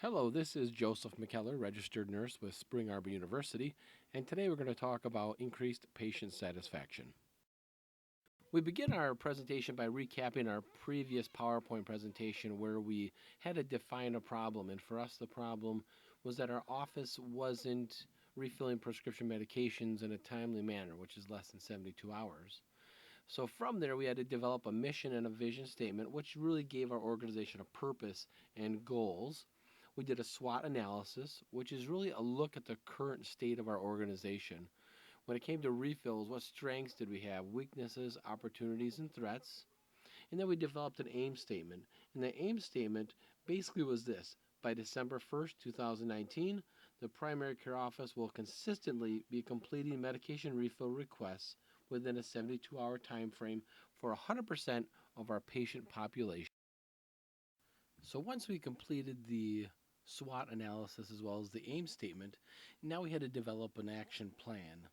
Hello, this is Joseph McKellar, registered nurse with Spring Arbor University, and today we're going to talk about increased patient satisfaction. We begin our presentation by recapping our previous PowerPoint presentation where we had to define a problem, and for us the problem was that our office wasn't refilling prescription medications in a timely manner, which is less than 72 hours. So from there, we had to develop a mission and a vision statement, which really gave our organization a purpose and goals. We did a SWOT analysis, which is really a look at the current state of our organization. When it came to refills, what strengths did we have, weaknesses, opportunities, and threats? And then we developed an aim statement. And the aim statement basically was this: by December 1st, 2019, the primary care office will consistently be completing medication refill requests within a 72-hour time frame for 100% of our patient population. So once we completed the SWOT analysis as well as the aim statement, now we had to develop an action plan.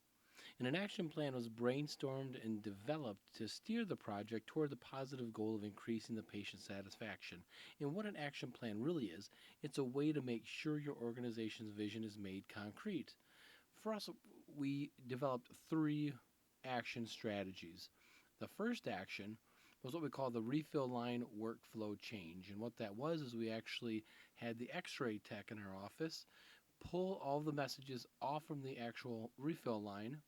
And an action plan was brainstormed and developed to steer the project toward the positive goal of increasing the patient satisfaction. And what an action plan really is, it's a way to make sure your organization's vision is made concrete. For us, we developed 3 action strategies. The first action was what we call the refill line workflow change. And what that was is we actually had the x-ray tech in our office pull all the messages off from the actual refill line.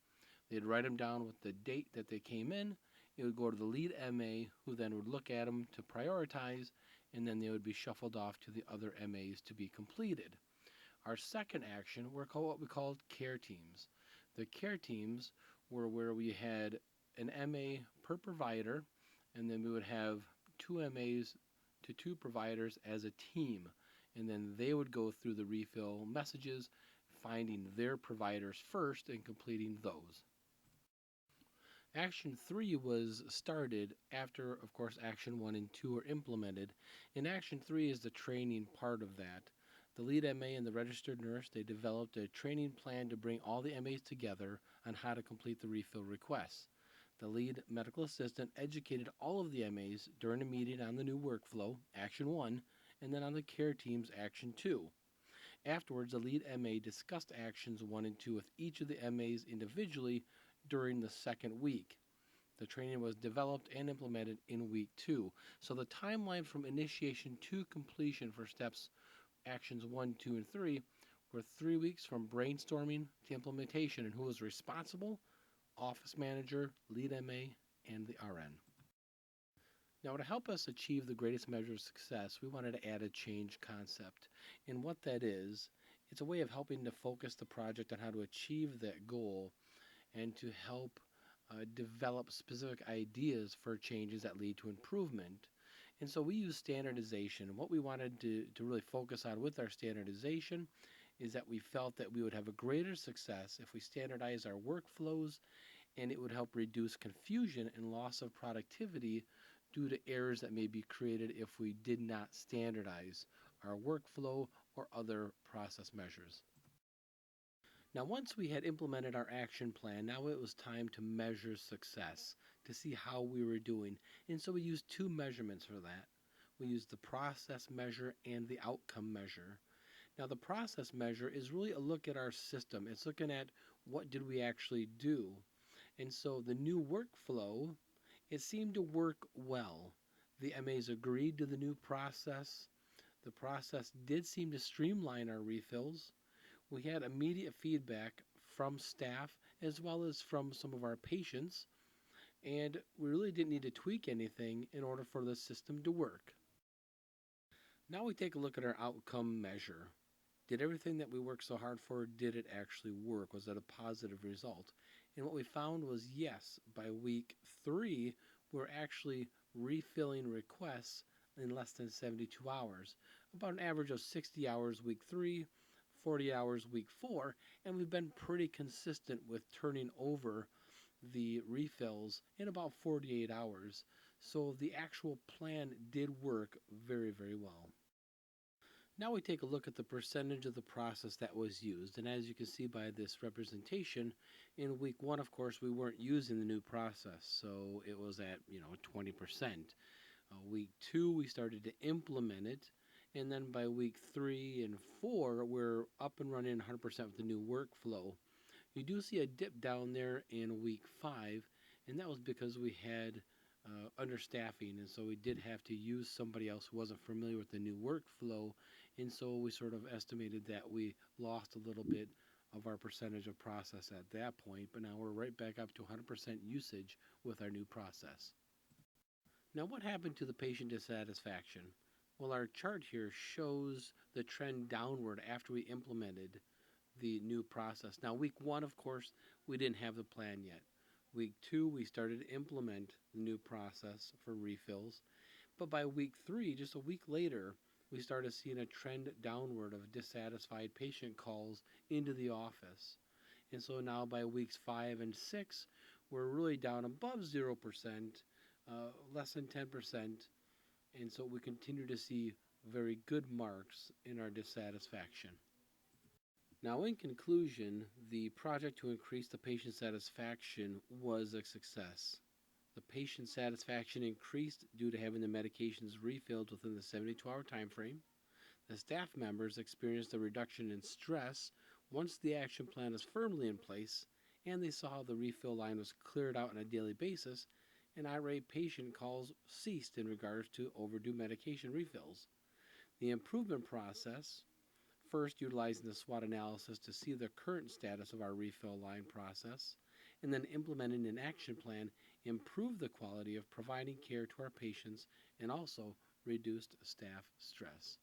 They'd write them down with the date that they came in. It would go to the lead MA, who then would look at them to prioritize, and then they would be shuffled off to the other MAs to be completed. Our second action were what we called care teams. The care teams were where we had an MA per provider, and then we would have 2 MAs to 2 providers as a team. And then they would go through the refill messages, finding their providers first and completing those. Action 3 was started after, of course, Action 1 and 2 were implemented. And Action 3 is the training part of that. The lead MA and the registered nurse, they developed a training plan to bring all the MAs together on how to complete the refill requests. The lead medical assistant educated all of the MAs during a meeting on the new workflow, Action 1, and then on the care team's Action 2. Afterwards, the lead MA discussed Actions 1 and 2 with each of the MAs individually during the second week. The training was developed and implemented in week 2. So the timeline from initiation to completion for steps Actions 1, 2, and 3 were 3 weeks from brainstorming to implementation. And who was responsible? Office manager, lead MA, and the RN. Now, to help us achieve the greatest measure of success, we wanted to add a change concept. And what that is, it's a way of helping to focus the project on how to achieve that goal and to help develop specific ideas for changes that lead to improvement. And so we use standardization. And what we wanted to really focus on with our standardization is that we felt that we would have a greater success if we standardize our workflows, and it would help reduce confusion and loss of productivity due to errors that may be created if we did not standardize our workflow or other process measures. Now, once we had implemented our action plan, now it was time to measure success, to see how we were doing. And so we used 2 measurements for that. We used the process measure and the outcome measure. Now, the process measure is really a look at our system. It's looking at what did we actually do. And so the new workflow, it seemed to work well. The MAs agreed to the new process. The process did seem to streamline our refills. We had immediate feedback from staff as well as from some of our patients, and we really didn't need to tweak anything in order for the system to work. Now we take a look at our outcome measure. Did everything that we worked so hard for, did it actually work? Was that a positive result? And what we found was yes, by week 3, we're actually refilling requests in less than 72 hours, about an average of 60 hours week 3, 40 hours week 4, and we've been pretty consistent with turning over the refills in about 48 hours. So the actual plan did work very, very well. Now we take a look at the percentage of the process that was used. And as you can see by this representation, in week 1, of course, we weren't using the new process. So it was at, 20%. Week 2, we started to implement it. And then by week 3 and 4, we're up and running 100% with the new workflow. You do see a dip down there in week 5, and that was because we had understaffing, and so we did have to use somebody else who wasn't familiar with the new workflow, and so we sort of estimated that we lost a little bit of our percentage of process at that point, but now we're right back up to 100% usage with our new process. Now, what happened to the patient dissatisfaction? Well, our chart here shows the trend downward after we implemented the new process. Now, week 1, of course, we didn't have the plan yet. Week 2, we started to implement the new process for refills. But by week 3, just a week later, we started seeing a trend downward of dissatisfied patient calls into the office. And so now by weeks 5 and 6, we're really down above 0%, less than 10%. And so we continue to see very good marks in our dissatisfaction. Now, in conclusion, the project to increase the patient satisfaction was a success. The patient satisfaction increased due to having the medications refilled within the 72-hour time frame. The staff members experienced a reduction in stress once the action plan is firmly in place, and they saw the refill line was cleared out on a daily basis, and irate patient calls ceased in regards to overdue medication refills. The improvement process, first utilizing the SWOT analysis to see the current status of our refill line process, and then implementing an action plan, improved the quality of providing care to our patients and also reduced staff stress.